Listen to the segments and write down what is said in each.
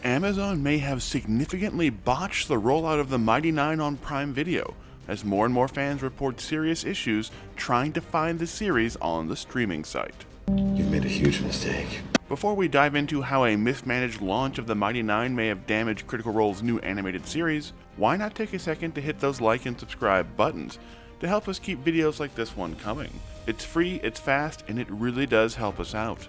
Amazon may have significantly botched the rollout of the Mighty Nein on Prime Video, as more and more fans report serious issues trying to find the series on the streaming site. You've made a huge mistake. Before we dive into how a mismanaged launch of the Mighty Nein may have damaged Critical Role's new animated series, why not take a second to hit those like and subscribe buttons to help us keep videos like this one coming. It's free, it's fast, and it really does help us out.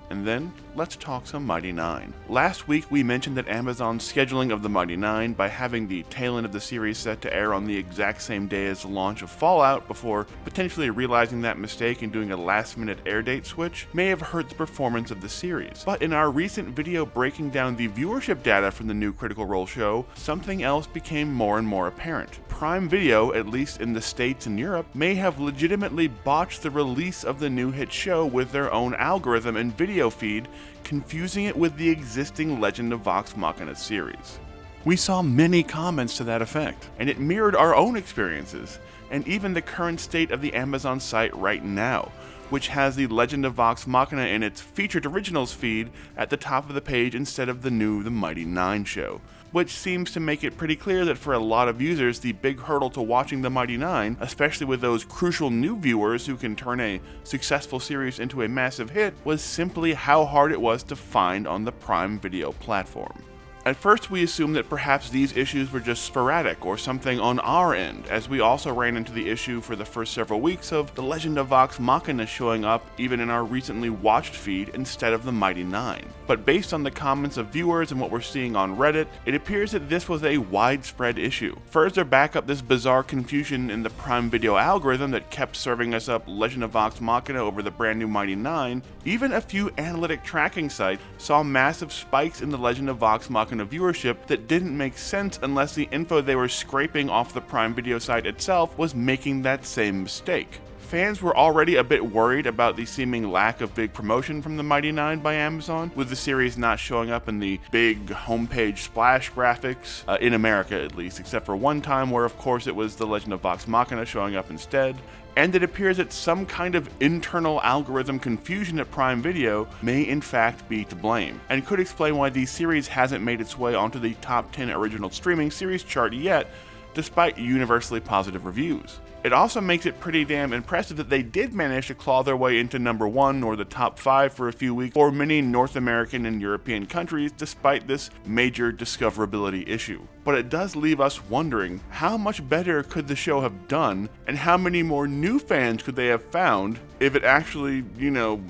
And then, let's talk some Mighty Nein. Last week we mentioned that Amazon's scheduling of the Mighty Nein by having the tail end of the series set to air on the exact same day as the launch of Fallout before potentially realizing that mistake and doing a last-minute air date switch may have hurt the performance of the series. But in our recent video breaking down the viewership data from the new Critical Role show, something else became more and more apparent. Prime Video, at least in the States and Europe, may have legitimately botched the release of the new hit show with their own algorithm and video feed, confusing it with the existing Legend of Vox Machina series. We saw many comments to that effect, and it mirrored our own experiences, and even the current state of the Amazon site right now, which has the Legend of Vox Machina in its featured originals feed at the top of the page instead of the new The Mighty Nein show, which seems to make it pretty clear that for a lot of users, the big hurdle to watching The Mighty Nein, especially with those crucial new viewers who can turn a successful series into a massive hit, was simply how hard it was to find on the Prime Video platform. At first we assumed that perhaps these issues were just sporadic or something on our end, as we also ran into the issue for the first several weeks of The Legend of Vox Machina showing up even in our recently watched feed instead of The Mighty Nein. But based on the comments of viewers and what we're seeing on Reddit, it appears that this was a widespread issue. Further back up this bizarre confusion in the Prime Video algorithm that kept serving us up Legend of Vox Machina over the brand new Mighty Nein, even a few analytic tracking sites saw massive spikes in the Legend of Vox Machina viewership that didn't make sense unless the info they were scraping off the Prime Video site itself was making that same mistake. Fans were already a bit worried about the seeming lack of big promotion from the Mighty Nein by Amazon, with the series not showing up in the big homepage splash graphics, in America at least, except for one time where of course it was the Legend of Vox Machina showing up instead. And it appears that some kind of internal algorithm confusion at Prime Video may in fact be to blame, and could explain why the series hasn't made its way onto the top 10 original streaming series chart yet, despite universally positive reviews. It also makes it pretty damn impressive that they did manage to claw their way into number 1 or the top 5 for a few weeks for many North American and European countries despite this major discoverability issue. But it does leave us wondering how much better could the show have done, and how many more new fans could they have found if it actually,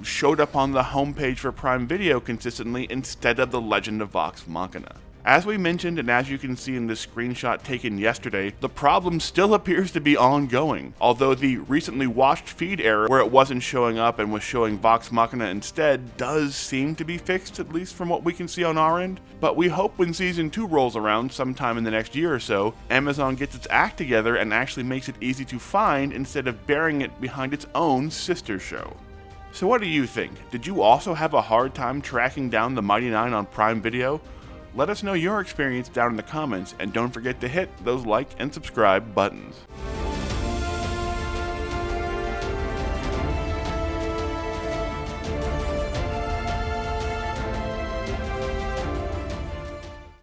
showed up on the homepage for Prime Video consistently instead of the Legend of Vox Machina. As we mentioned, and as you can see in this screenshot taken yesterday, the problem still appears to be ongoing, although the recently watched feed error where it wasn't showing up and was showing Vox Machina instead does seem to be fixed, at least from what we can see on our end. But we hope when Season 2 rolls around sometime in the next year or so, Amazon gets its act together and actually makes it easy to find instead of burying it behind its own sister show. So what do you think? Did you also have a hard time tracking down the Mighty Nein on Prime Video? Let us know your experience down in the comments, and don't forget to hit those like and subscribe buttons.